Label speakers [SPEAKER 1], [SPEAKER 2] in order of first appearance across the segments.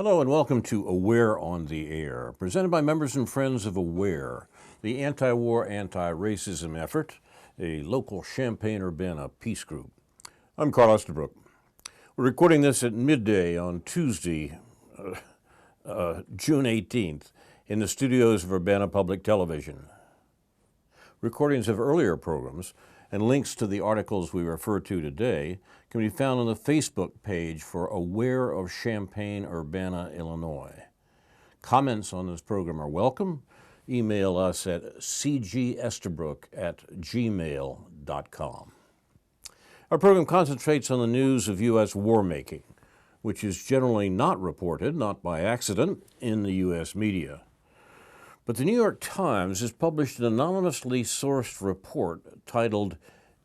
[SPEAKER 1] Hello and welcome to Aware on the Air, presented by members and friends of Aware, the anti-war, anti-racism effort, a local Champaign-Urbana peace group. I'm Carl Estabrook. We're recording this at midday on Tuesday, June 18th, in the studios of Urbana Public Television. Recordings of earlier programs and links to the articles we refer to today can be found on the Facebook page for Aware of Champaign-Urbana, Illinois. Comments on this program are welcome. Email us at cgestabrook@gmail.com. Our program concentrates on the news of U.S. war-making, which is generally not reported, not by accident, in the U.S. media. But the New York Times has published an anonymously sourced report titled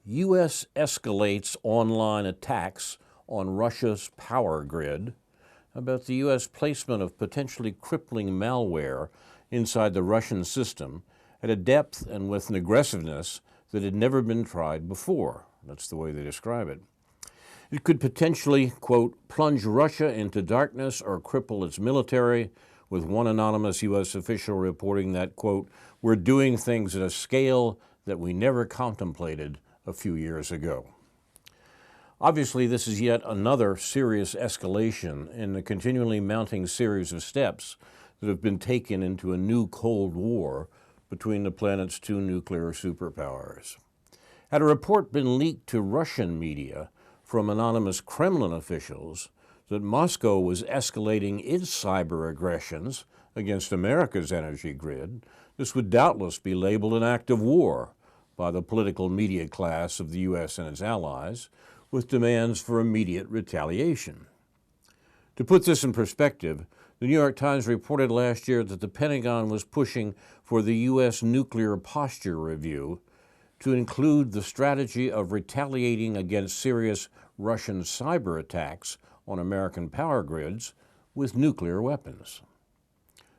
[SPEAKER 1] U.S. Escalates Online Attacks on Russia's Power Grid about the U.S. placement of potentially crippling malware inside the Russian system at a depth and with an aggressiveness that had never been tried before. That's the way they describe it. It could potentially, quote, plunge Russia into darkness or cripple its military, with one anonymous U.S. official reporting that, quote, we're doing things at a scale that we never contemplated a few years ago. Obviously, this is yet another serious escalation in the continually mounting series of steps that have been taken into a new Cold War between the planet's two nuclear superpowers. Had a report been leaked to Russian media from anonymous Kremlin officials that Moscow was escalating its cyber aggressions against America's energy grid, this would doubtless be labeled an act of war by the political media class of the U.S. and its allies, with demands for immediate retaliation. To put this in perspective, the New York Times reported last year that the Pentagon was pushing for the U.S. Nuclear Posture Review to include the strategy of retaliating against serious Russian cyber attacks on American power grids with nuclear weapons.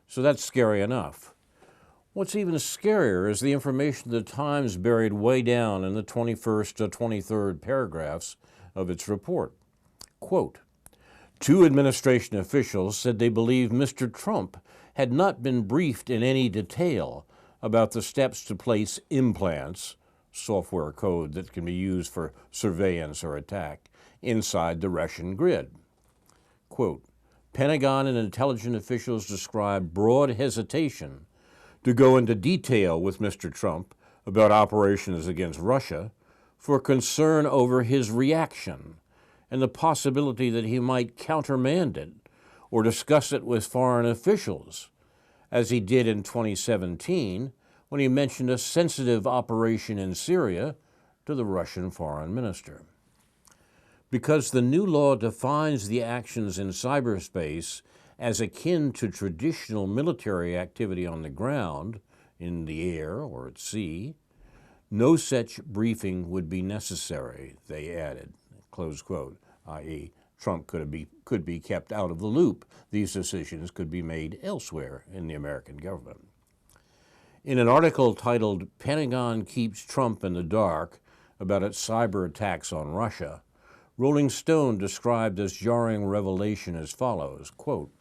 [SPEAKER 1] So that's scary enough. What's even scarier is the information the Times buried way down in the 21st to 23rd paragraphs of its report. Quote, two administration officials said they believe Mr. Trump had not been briefed in any detail about the steps to place implants, software code that can be used for surveillance or attack, inside the Russian grid. Quote, Pentagon and intelligence officials described broad hesitation to go into detail with Mr. Trump about operations against Russia for concern over his reaction and the possibility that he might countermand it or discuss it with foreign officials, as he did in 2017 when he mentioned a sensitive operation in Syria to the Russian foreign minister. Because the new law defines the actions in cyberspace as akin to traditional military activity on the ground, in the air or at sea, no such briefing would be necessary, they added, close quote, i.e., Trump could be kept out of the loop. These decisions could be made elsewhere in the American government. In an article titled Pentagon Keeps Trump in the Dark about its cyber attacks on Russia, Rolling Stone described this jarring revelation as follows, quote,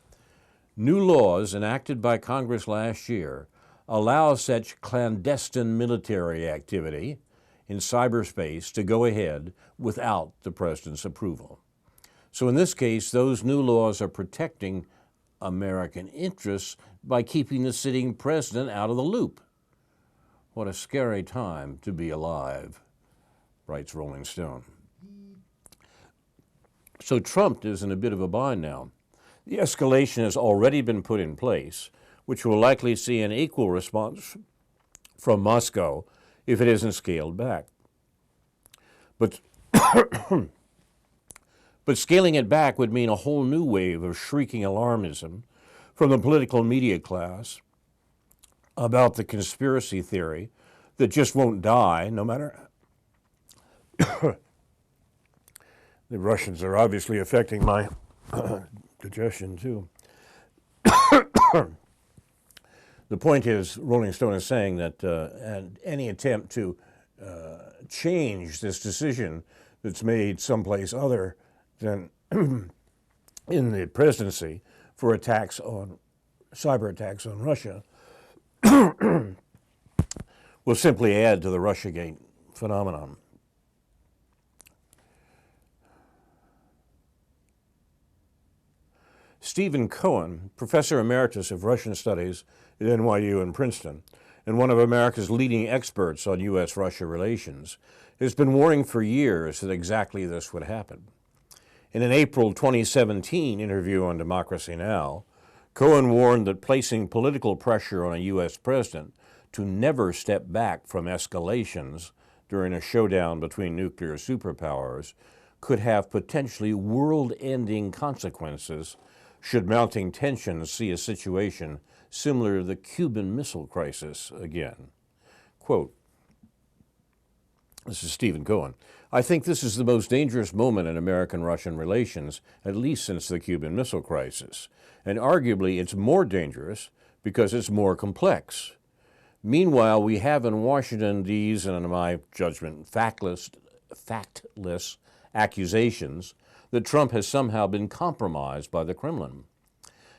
[SPEAKER 1] new laws enacted by Congress last year allow such clandestine military activity in cyberspace to go ahead without the president's approval. So in this case, those new laws are protecting American interests by keeping the sitting president out of the loop. What a scary time to be alive, writes Rolling Stone. So Trump is in a bit of a bind now. The escalation has already been put in place, which will likely see an equal response from Moscow if it isn't scaled back. But scaling it back would mean a whole new wave of shrieking alarmism from the political media class about the conspiracy theory that just won't die no matter. The Russians are obviously affecting my digestion too. The point is, Rolling Stone is saying that any attempt to change this decision that's made someplace other than in the presidency for cyber attacks on Russia will simply add to the Russiagate phenomenon. Stephen Cohen, professor emeritus of Russian studies at NYU in Princeton, and one of America's leading experts on U.S.-Russia relations, has been warning for years that exactly this would happen. In an April 2017 interview on Democracy Now!, Cohen warned that placing political pressure on a U.S. president to never step back from escalations during a showdown between nuclear superpowers could have potentially world-ending consequences should mounting tensions see a situation similar to the Cuban Missile Crisis again. Quote, this is Stephen Cohen, "I think this is the most dangerous moment in American-Russian relations, at least since the Cuban Missile Crisis. And arguably it's more dangerous because it's more complex. Meanwhile, we have in Washington these, and in my judgment, factless accusations that Trump has somehow been compromised by the Kremlin.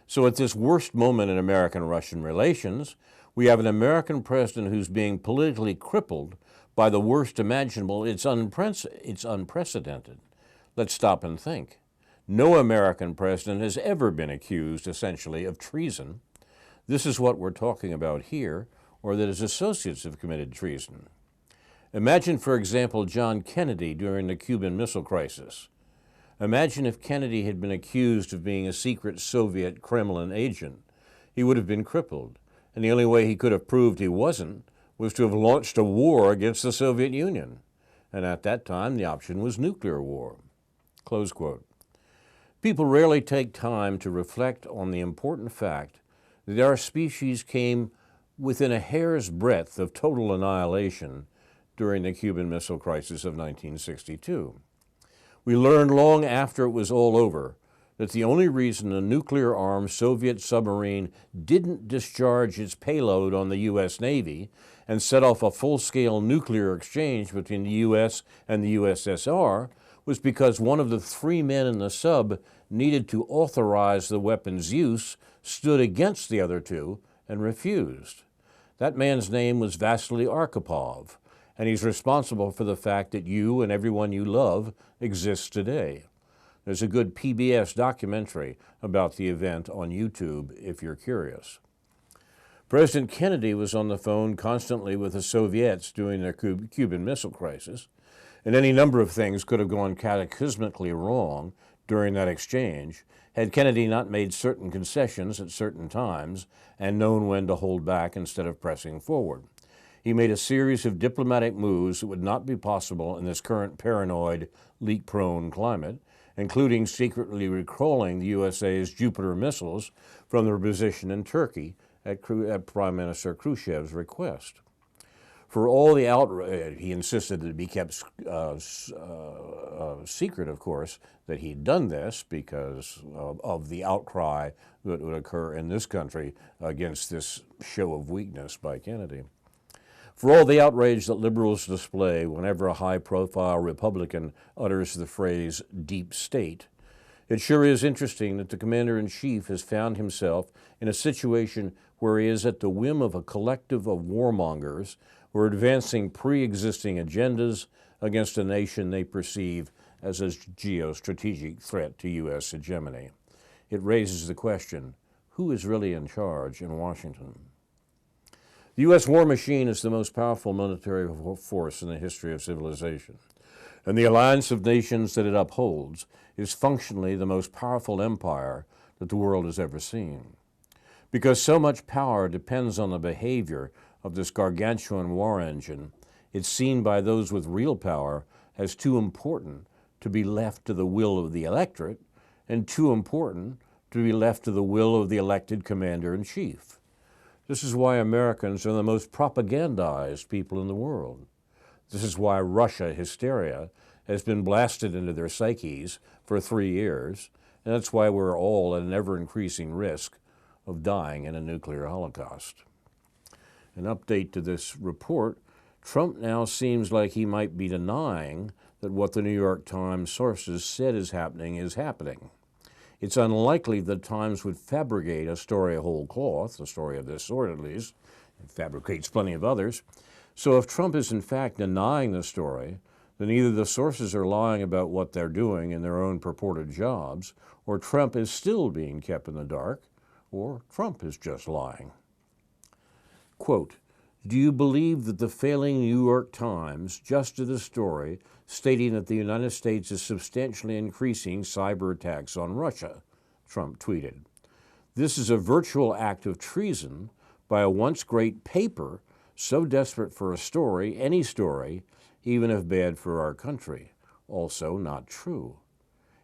[SPEAKER 1] So at this worst moment in American-Russian relations, we have an American president who's being politically crippled by the worst imaginable. It's unprecedented. Let's stop and think. No American president has ever been accused, essentially, of treason. This is what we're talking about here, or that his associates have committed treason. Imagine, for example, John Kennedy during the Cuban Missile Crisis. Imagine if Kennedy had been accused of being a secret Soviet Kremlin agent. He would have been crippled, and the only way he could have proved he wasn't was to have launched a war against the Soviet Union. And at that time, the option was nuclear war." Close quote. People rarely take time to reflect on the important fact that our species came within a hair's breadth of total annihilation during the Cuban Missile Crisis of 1962. We learned long after it was all over that the only reason a nuclear-armed Soviet submarine didn't discharge its payload on the U.S. Navy and set off a full-scale nuclear exchange between the U.S. and the USSR was because one of the three men in the sub needed to authorize the weapon's use, stood against the other two, and refused. That man's name was Vasily Arkhipov, and he's responsible for the fact that you and everyone you love exists today. There's a good PBS documentary about the event on YouTube if you're curious. President Kennedy was on the phone constantly with the Soviets during the Cuban Missile Crisis, and any number of things could have gone cataclysmically wrong during that exchange had Kennedy not made certain concessions at certain times and known when to hold back instead of pressing forward. He made a series of diplomatic moves that would not be possible in this current paranoid, leak-prone climate, including secretly recalling the USA's Jupiter missiles from their position in Turkey at Prime Minister Khrushchev's request. For all the outrage, he insisted that it be kept secret, of course, that he'd done this because of the outcry that would occur in this country against this show of weakness by Kennedy. For all the outrage that liberals display whenever a high-profile Republican utters the phrase deep state, it sure is interesting that the commander-in-chief has found himself in a situation where he is at the whim of a collective of warmongers who are advancing pre-existing agendas against a nation they perceive as a geostrategic threat to U.S. hegemony. It raises the question, who is really in charge in Washington? The U.S. war machine is the most powerful military force in the history of civilization, and the alliance of nations that it upholds is functionally the most powerful empire that the world has ever seen. Because so much power depends on the behavior of this gargantuan war engine, it's seen by those with real power as too important to be left to the will of the electorate and too important to be left to the will of the elected commander-in-chief. This is why Americans are the most propagandized people in the world. This is why Russia hysteria has been blasted into their psyches for 3 years, and that's why we're all at an ever-increasing risk of dying in a nuclear holocaust. An update to this report, Trump now seems like he might be denying that what the New York Times sources said is happening is happening. It's unlikely the Times would fabricate a story whole cloth, a story of this sort at least. It fabricates plenty of others. So if Trump is in fact denying the story, then either the sources are lying about what they're doing in their own purported jobs, or Trump is still being kept in the dark, or Trump is just lying. Quote, do you believe that the failing New York Times just did a story stating that the United States is substantially increasing cyber attacks on Russia? Trump tweeted. This is a virtual act of treason by a once great paper so desperate for a story, any story, even if bad for our country. Also not true.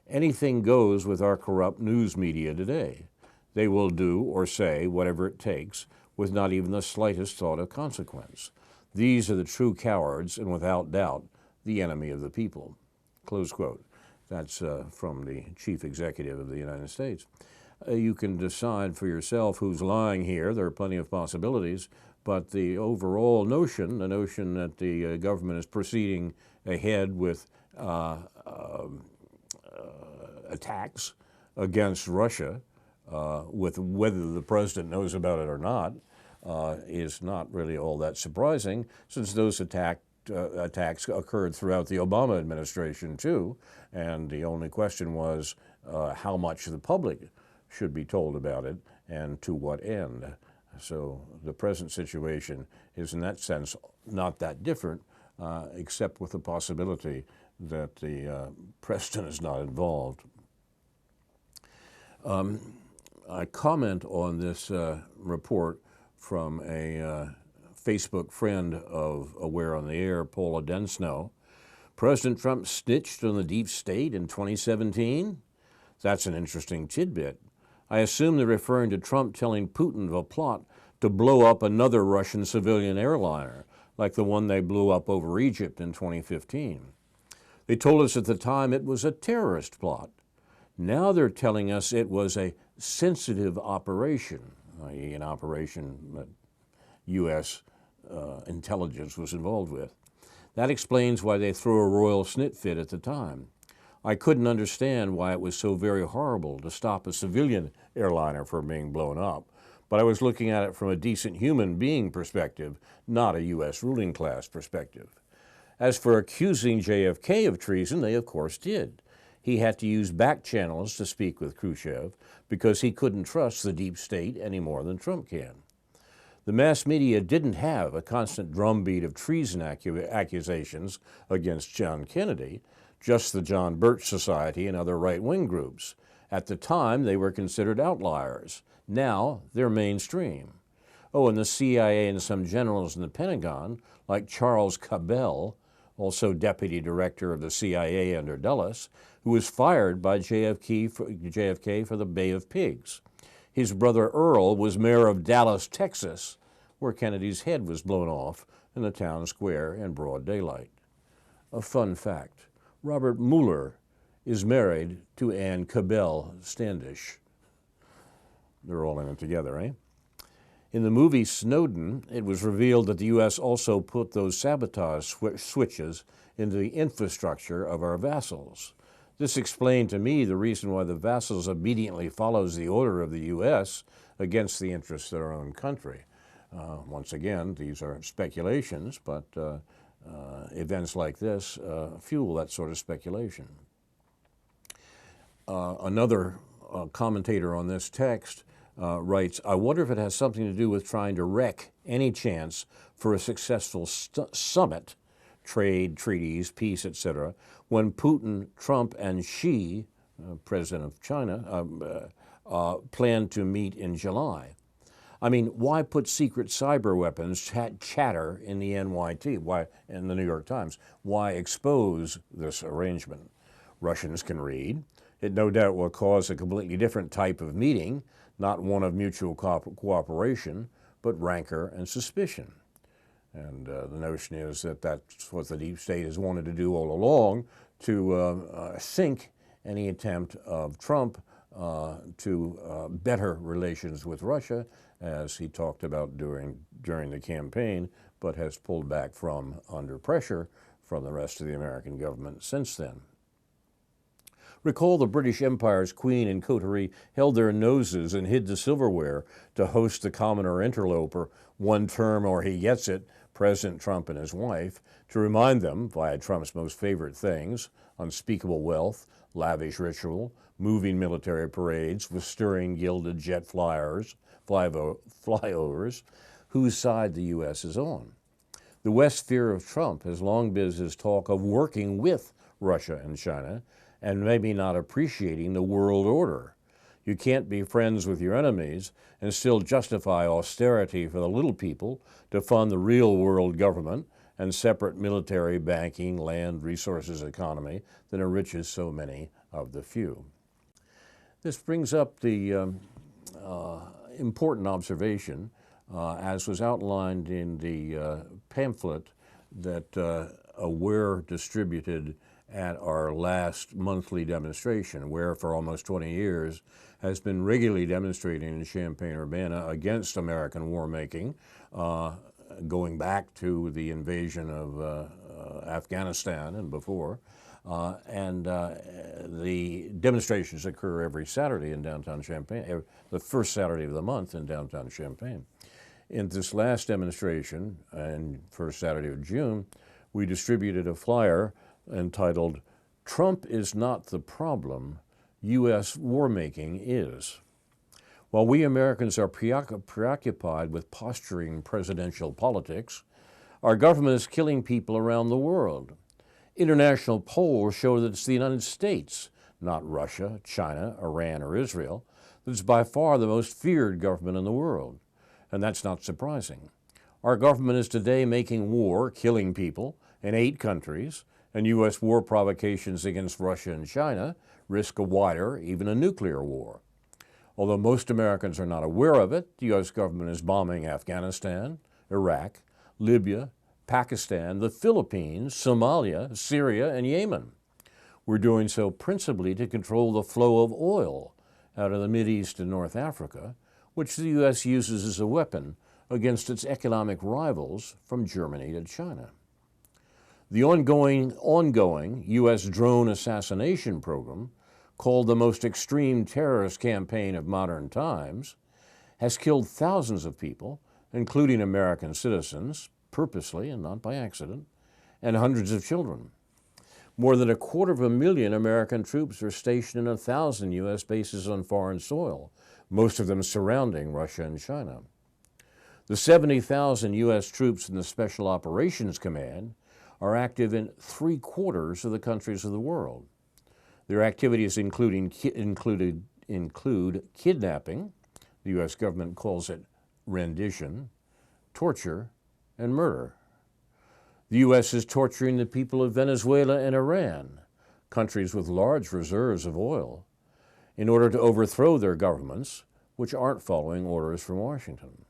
[SPEAKER 1] Anything goes with our corrupt news media today. They will do or say whatever it takes with not even the slightest thought of consequence. These are the true cowards and without doubt the enemy of the people. Close quote. That's from the chief executive of the United States. You can decide for yourself who's lying here. There are plenty of possibilities, but the overall notion, the notion that the government is proceeding ahead with attacks against Russia, with whether the president knows about it or not, is not really all that surprising, since those attacks occurred throughout the Obama administration too, and the only question was how much the public should be told about it and to what end. So the present situation is in that sense not that different, except with the possibility that the president is not involved. I comment on this report from a Facebook friend of Aware on the Air, Paula Densnow. President Trump snitched on the deep state in 2017? That's an interesting tidbit. I assume they're referring to Trump telling Putin of a plot to blow up another Russian civilian airliner, like the one they blew up over Egypt in 2015. They told us at the time it was a terrorist plot. Now they're telling us it was a sensitive operation, i.e. an operation that U.S. Intelligence was involved with. That explains why they threw a royal snit fit at the time. I couldn't understand why it was so very horrible to stop a civilian airliner from being blown up, but I was looking at it from a decent human being perspective, not a U.S. ruling class perspective. As for accusing JFK of treason, they of course did. He had to use back channels to speak with Khrushchev because he couldn't trust the deep state any more than Trump can. The mass media didn't have a constant drumbeat of treason accusations against John Kennedy, just the John Birch Society and other right-wing groups. At the time, they were considered outliers. Now, they're mainstream. Oh, and the CIA and some generals in the Pentagon, like Charles Cabell, also deputy director of the CIA under Dulles, who was fired by JFK for the Bay of Pigs. His brother Earl was mayor of Dallas, Texas, where Kennedy's head was blown off in the town square in broad daylight. A fun fact, Robert Mueller is married to Ann Cabell Standish. They're all in it together, eh? In the movie Snowden, it was revealed that the U.S. also put those sabotage switches into the infrastructure of our vassals. This explained to me the reason why the vassals immediately follows the order of the U.S. against the interests of their own country. Once again, these are speculations, but events like this fuel that sort of speculation. Another commentator on this text writes, I wonder if it has something to do with trying to wreck any chance for a successful summit, trade, treaties, peace, etc., when Putin, Trump, and Xi, president of China, plan to meet in July. I mean, why put secret cyber weapons chatter in the NYT, why in the New York Times? Why expose this arrangement? Russians can read. It no doubt will cause a completely different type of meeting, not one of mutual cooperation, but rancor and suspicion. And the notion is that that's what the deep state has wanted to do all along, to sink any attempt of Trump to better relations with Russia, as he talked about during the campaign, but has pulled back from under pressure from the rest of the American government since then. Recall the British Empire's queen and coterie held their noses and hid the silverware to host the commoner interloper, one term or he gets it, President Trump and his wife, to remind them, via Trump's most favorite things, unspeakable wealth, lavish ritual, moving military parades with stirring gilded jet flyovers, whose side the U.S. is on. The West's fear of Trump has long been his talk of working with Russia and China, and maybe not appreciating the world order. You can't be friends with your enemies and still justify austerity for the little people to fund the real world government and separate military, banking, land, resources economy that enriches so many of the few. This brings up the important observation, as was outlined in the pamphlet that AWARE distributed at our last monthly demonstration. AWARE, for almost 20 years, has been regularly demonstrating in Champaign-Urbana against American war making, going back to the invasion of Afghanistan and before. The demonstrations occur every Saturday in downtown Champaign, the first Saturday of the month in downtown Champaign. In this last demonstration, and first Saturday of June, we distributed a flyer entitled, "Trump is not the problem, U.S. war-making is." While we Americans are preoccupied with posturing presidential politics, our government is killing people around the world. International polls show that it's the United States, not Russia, China, Iran, or Israel, that's by far the most feared government in the world. And that's not surprising. Our government is today making war, killing people, in 8 countries, and U.S. war provocations against Russia and China risk a wider, even a nuclear war. Although most Americans are not aware of it, the U.S. government is bombing Afghanistan, Iraq, Libya, Pakistan, the Philippines, Somalia, Syria, and Yemen. We're doing so principally to control the flow of oil out of the Mideast and North Africa, which the U.S. uses as a weapon against its economic rivals from Germany to China. The ongoing U.S. drone assassination program, called the most extreme terrorist campaign of modern times, has killed thousands of people, including American citizens, purposely and not by accident, and hundreds of children. More than 250,000 American troops are stationed in 1,000 U.S. bases on foreign soil, most of them surrounding Russia and China. The 70,000 U.S. troops in the Special Operations Command are active in 3/4 of the countries of the world. Their activities include kidnapping, the U.S. government calls it rendition, torture, and murder. The U.S. is torturing the people of Venezuela and Iran, countries with large reserves of oil, in order to overthrow their governments, which aren't following orders from Washington.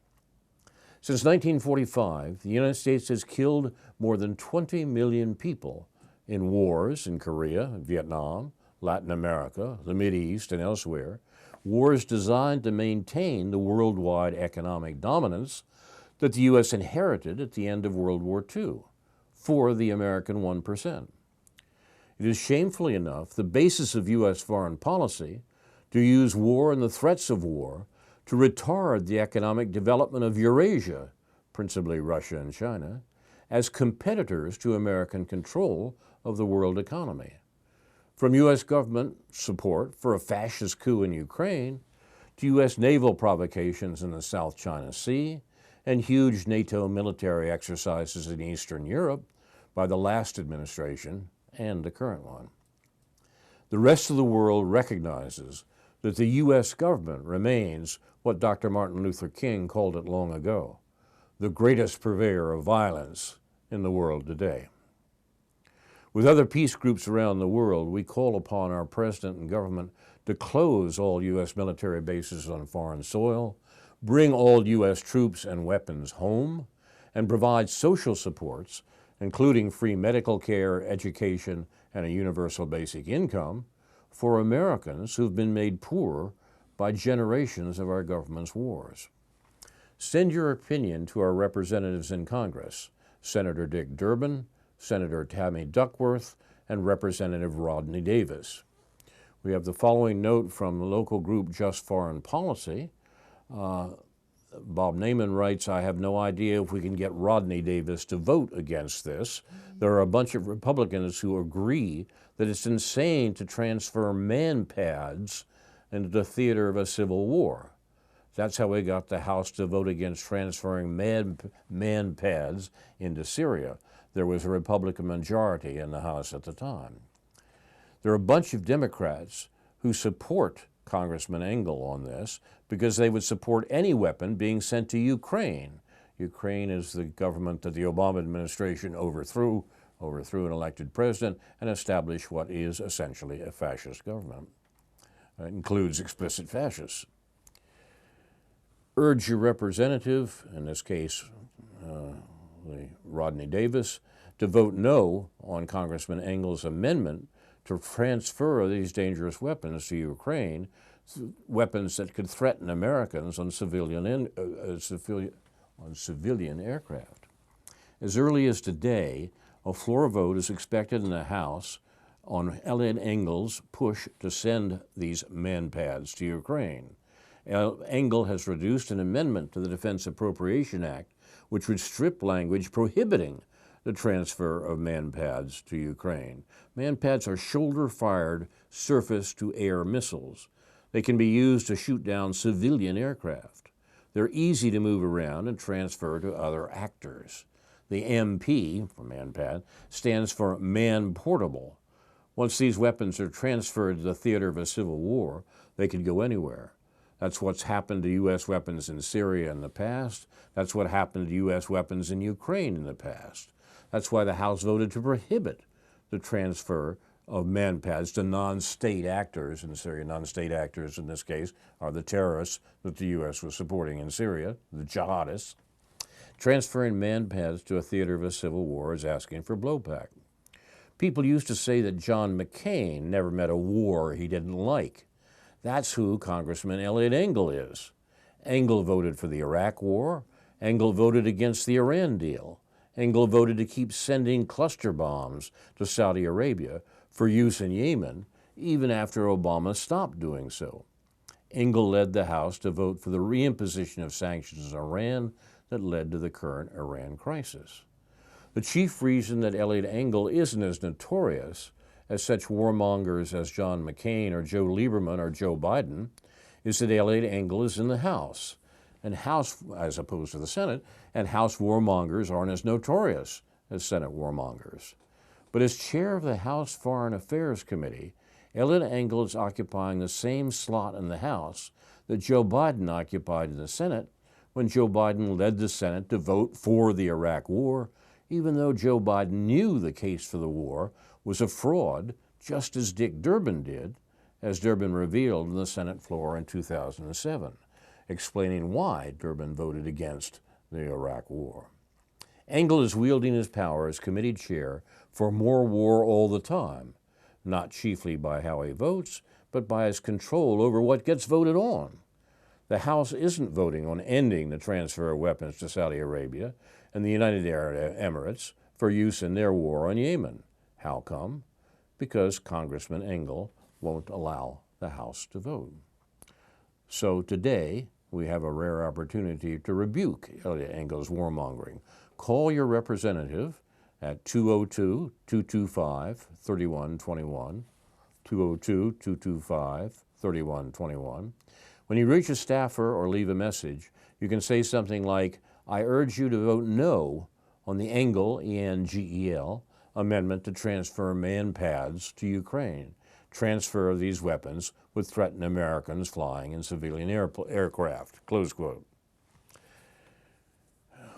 [SPEAKER 1] Since 1945, the United States has killed more than 20 million people in wars in Korea, Vietnam, Latin America, the Mideast, and elsewhere, wars designed to maintain the worldwide economic dominance that the U.S. inherited at the end of World War II for the American 1%. It is shamefully enough the basis of U.S. foreign policy to use war and the threats of war to retard the economic development of Eurasia, principally Russia and China, as competitors to American control of the world economy. From U.S. government support for a fascist coup in Ukraine to U.S. naval provocations in the South China Sea and huge NATO military exercises in Eastern Europe by the last administration and the current one. The rest of the world recognizes that the U.S. government remains what Dr. Martin Luther King called it long ago, the greatest purveyor of violence in the world today. With other peace groups around the world, we call upon our president and government to close all U.S. military bases on foreign soil, bring all U.S. troops and weapons home, and provide social supports, including free medical care, education, and a universal basic income, for Americans who've been made poor by generations of our government's wars. Send your opinion to our representatives in Congress, Senator Dick Durbin, Senator Tammy Duckworth, and Representative Rodney Davis. We have the following note from the local group Just Foreign Policy. Bob Naiman writes, I have no idea if we can get Rodney Davis to vote against this. There are a bunch of Republicans who agree that it's insane to transfer man pads into the theater of a civil war. That's how we got the House to vote against transferring man pads into Syria. There was a Republican majority in the House at the time. There are a bunch of Democrats who support Congressman Engel on this because they would support any weapon being sent to Ukraine. Ukraine is the government that the Obama administration overthrew an elected president and established what is essentially a fascist government. It includes explicit fascists. Urge your representative, in this case Rodney Davis, to vote no on Congressman Engel's amendment to transfer these dangerous weapons to Ukraine, weapons that could threaten Americans on civilian aircraft. As early as today, a floor vote is expected in the House on Eliot Engel's push to send these man pads to Ukraine. Engel has reduced an amendment to the Defense Appropriation Act, which would strip language prohibiting the transfer of man pads to Ukraine. Man pads are shoulder-fired surface-to-air missiles. They can be used to shoot down civilian aircraft. They're easy to move around and transfer to other actors. The MP, for man pad, stands for man-portable. Once these weapons are transferred to the theater of a civil war, they could go anywhere. That's what's happened to U.S. weapons in Syria in the past. That's what happened to U.S. weapons in Ukraine in the past. That's why the House voted to prohibit the transfer of man pads to non-state actors in Syria. Non-state actors in this case are the terrorists that the U.S. was supporting in Syria, the jihadists. Transferring man pads to a theater of a civil war is asking for blowback. People used to say that John McCain never met a war he didn't like. That's who Congressman Eliot Engel is. Engel voted for the Iraq War. Engel voted against the Iran deal. Engel voted to keep sending cluster bombs to Saudi Arabia for use in Yemen, even after Obama stopped doing so. Engel led the House to vote for the reimposition of sanctions on Iran that led to the current Iran crisis. The chief reason that Eliot Engel isn't as notorious as such warmongers as John McCain or Joe Lieberman or Joe Biden is that Eliot Engel is in the House, and House, as opposed to the Senate, and House warmongers aren't as notorious as Senate warmongers. But as chair of the House Foreign Affairs Committee, Eliot Engel is occupying the same slot in the House that Joe Biden occupied in the Senate when Joe Biden led the Senate to vote for the Iraq War, even though Joe Biden knew the case for the war was a fraud, just as Dick Durbin did, as Durbin revealed on the Senate floor in 2007, explaining why Durbin voted against the Iraq War. Engel is wielding his power as committee chair for more war all the time, not chiefly by how he votes, but by his control over what gets voted on. The House isn't voting on ending the transfer of weapons to Saudi Arabia and the United Arab Emirates for use in their war on Yemen. How come? Because Congressman Engel won't allow the House to vote. So today, we have a rare opportunity to rebuke Eliot Engel's warmongering. Call your representative at 202-225-3121, 202-225-3121. When you reach a staffer or leave a message, you can say something like, I urge you to vote no on the Engel, E-N-G-E-L, amendment to transfer man pads to Ukraine. Transfer of these weapons would threaten Americans flying in civilian aircraft, close quote.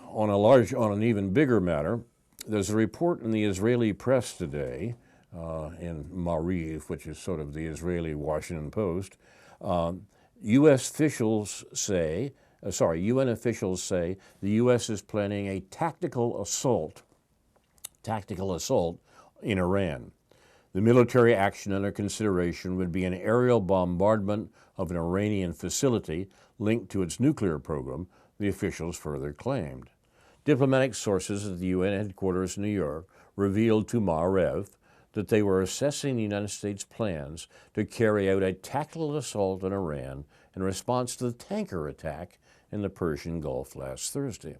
[SPEAKER 1] On an even bigger matter, there's a report in the Israeli press today, in Maariv, which is sort of the Israeli Washington Post. UN officials say the U.S. is planning a tactical assault in Iran. The military action under consideration would be an aerial bombardment of an Iranian facility linked to its nuclear program, the officials further claimed. Diplomatic sources at the UN headquarters in New York revealed to Maariv that they were assessing the United States' plans to carry out a tactical assault on Iran in response to the tanker attack in the Persian Gulf last Thursday.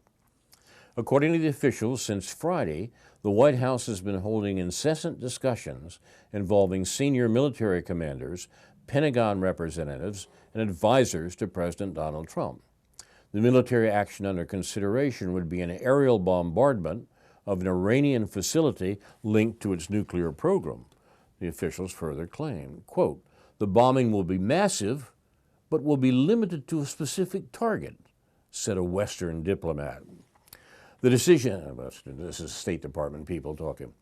[SPEAKER 1] According to the officials, since Friday, the White House has been holding incessant discussions involving senior military commanders, Pentagon representatives, and advisors to President Donald Trump. The military action under consideration would be an aerial bombardment of an Iranian facility linked to its nuclear program. The officials further claim, quote, "The bombing will be massive, but will be limited to a specific target," said a Western diplomat. The decision, this is State Department people talking,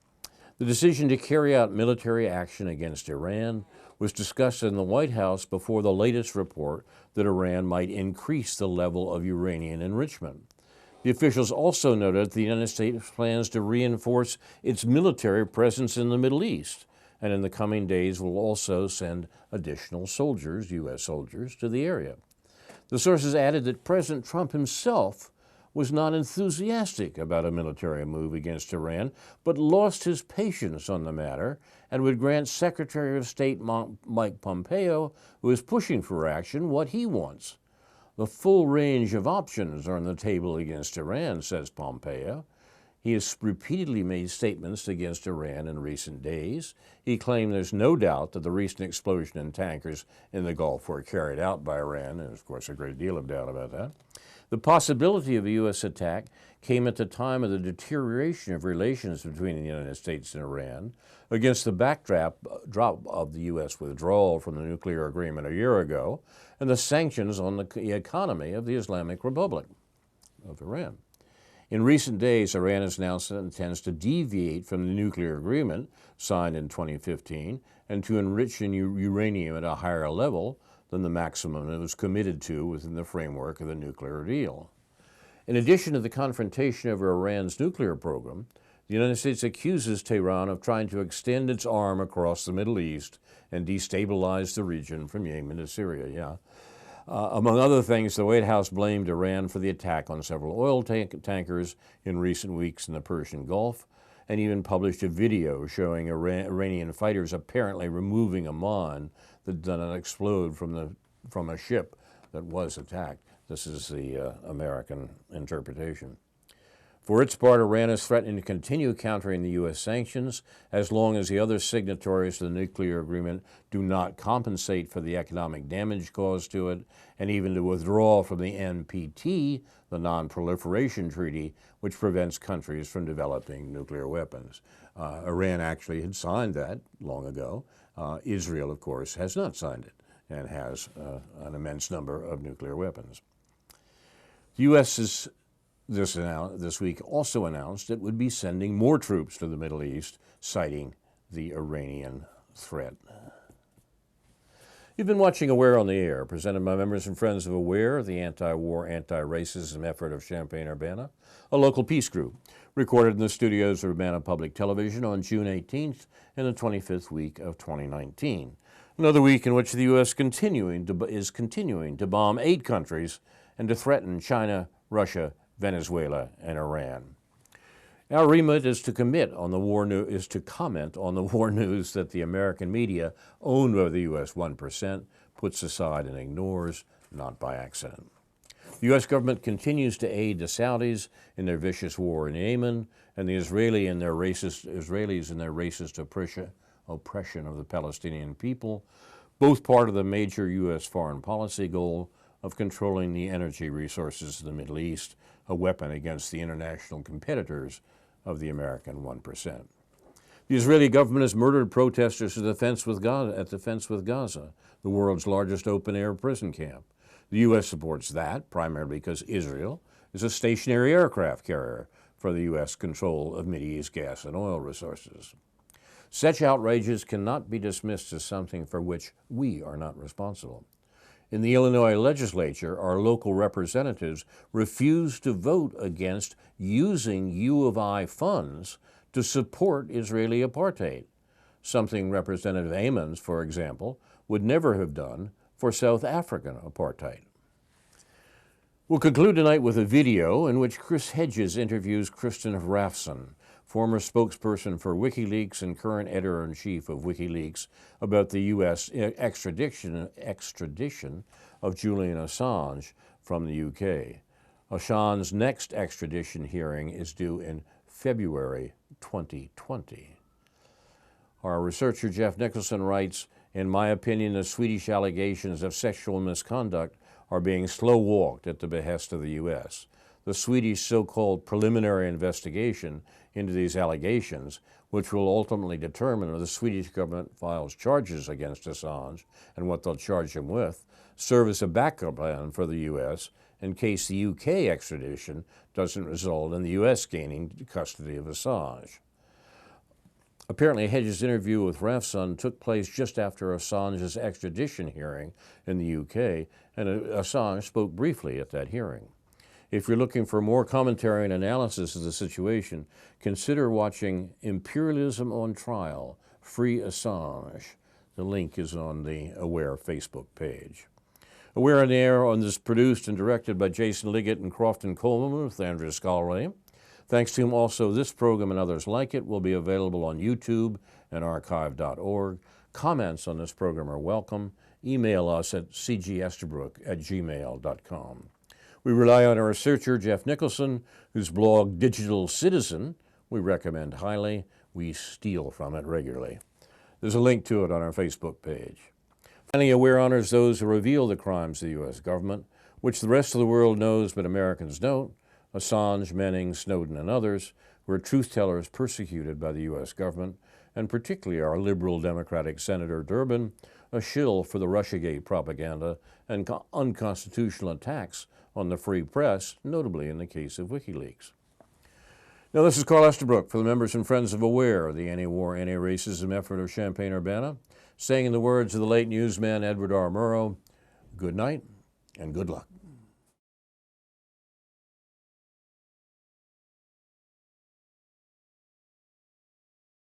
[SPEAKER 1] the decision to carry out military action against Iran was discussed in the White House before the latest report that Iran might increase the level of uranium enrichment. The officials also noted that the United States plans to reinforce its military presence in the Middle East, and in the coming days will also send additional soldiers, U.S. soldiers, to the area. The sources added that President Trump himself was not enthusiastic about a military move against Iran, but lost his patience on the matter and would grant Secretary of State Mike Pompeo, who is pushing for action, what he wants. The full range of options are on the table against Iran, says Pompeo. He has repeatedly made statements against Iran in recent days. He claimed there's no doubt that the recent explosion in tankers in the Gulf were carried out by Iran, and of course a great deal of doubt about that. The possibility of a U.S. attack came at the time of the deterioration of relations between the United States and Iran, against the backdrop of the U.S. withdrawal from the nuclear agreement a year ago and the sanctions on the economy of the Islamic Republic of Iran. In recent days, Iran has announced that it intends to deviate from the nuclear agreement signed in 2015 and to enrich uranium at a higher level than the maximum it was committed to within the framework of the nuclear deal. In addition to the confrontation over Iran's nuclear program, the United States accuses Tehran of trying to extend its arm across the Middle East and destabilize the region from Yemen to Syria. Among other things, the White House blamed Iran for the attack on several oil tankers in recent weeks in the Persian Gulf, and even published a video showing Iranian fighters apparently removing a mine that did not explode from a ship that was attacked. This is the American interpretation. For its part, Iran is threatening to continue countering the U.S. sanctions as long as the other signatories to the nuclear agreement do not compensate for the economic damage caused to it, and even to withdraw from the NPT, the Non-Proliferation Treaty, which prevents countries from developing nuclear weapons. Iran actually had signed that long ago. Israel, of course, has not signed it and has an immense number of nuclear weapons. The U.S. is this week also announced it would be sending more troops to the Middle East, citing the Iranian threat. You've been watching Aware on the Air, presented by members and friends of Aware, the anti-war, anti-racism effort of Champaign-Urbana, a local peace group, recorded in the studios of Urbana Public Television on June 18th in the 25th week of 2019. Another week in which the U.S. is continuing to bomb 8 countries and to threaten China, Russia, Venezuela, and Iran. Our remit is to comment on the war news that the American media, owned by the U.S. 1%, puts aside and ignores, not by accident. The U.S. government continues to aid the Saudis in their vicious war in Yemen, and the Israelis in their racist oppression of the Palestinian people, both part of the major U.S. foreign policy goal of controlling the energy resources of the Middle East, a weapon against the international competitors of the American 1%. The Israeli government has murdered protesters at the fence with Gaza, the world's largest open-air prison camp. The U.S. supports that, primarily because Israel is a stationary aircraft carrier for the U.S. control of Mideast gas and oil resources. Such outrages cannot be dismissed as something for which we are not responsible. In the Illinois legislature, our local representatives refused to vote against using U of I funds to support Israeli apartheid, something Representative Ammons, for example, would never have done for South African apartheid. We'll conclude tonight with a video in which Chris Hedges interviews Kristen Rafson, former spokesperson for WikiLeaks and current editor-in-chief of WikiLeaks, about the U.S. extradition of Julian Assange from the UK. Assange's next extradition hearing is due in February 2020. Our researcher Jeff Nicholson writes, "In my opinion, the Swedish allegations of sexual misconduct are being slow-walked at the behest of the U.S. The Swedish so-called preliminary investigation into these allegations, which will ultimately determine if the Swedish government files charges against Assange and what they'll charge him with, serve as a backup plan for the U.S. in case the UK extradition doesn't result in the U.S. gaining custody of Assange." Apparently, Hedges' interview with Rafson took place just after Assange's extradition hearing in the UK, and Assange spoke briefly at that hearing. If you're looking for more commentary and analysis of the situation, consider watching Imperialism on Trial, Free Assange. The link is on the Aware Facebook page. Aware on the Air is produced and directed by Jason Liggett and Crofton Coleman with Andrew Scollery. Thanks to him, also, this program and others like it will be available on YouTube and archive.org. Comments on this program are welcome. Email us at cgestabrook@gmail.com. We rely on our researcher, Jeff Nicholson, whose blog, Digital Citizen, we recommend highly. We steal from it regularly. There's a link to it on our Facebook page. Finally, Aware honors those who reveal the crimes of the U.S. government, which the rest of the world knows but Americans don't. Assange, Manning, Snowden, and others were truth-tellers persecuted by the U.S. government, and particularly our liberal Democratic Senator Durbin, a shill for the Russiagate propaganda and unconstitutional attacks on the free press, notably in the case of WikiLeaks. Now, this is Carl Estabrook for the members and friends of Aware, the anti-war, anti-racism effort of Champaign-Urbana, saying in the words of the late newsman Edward R. Murrow, good night and good luck.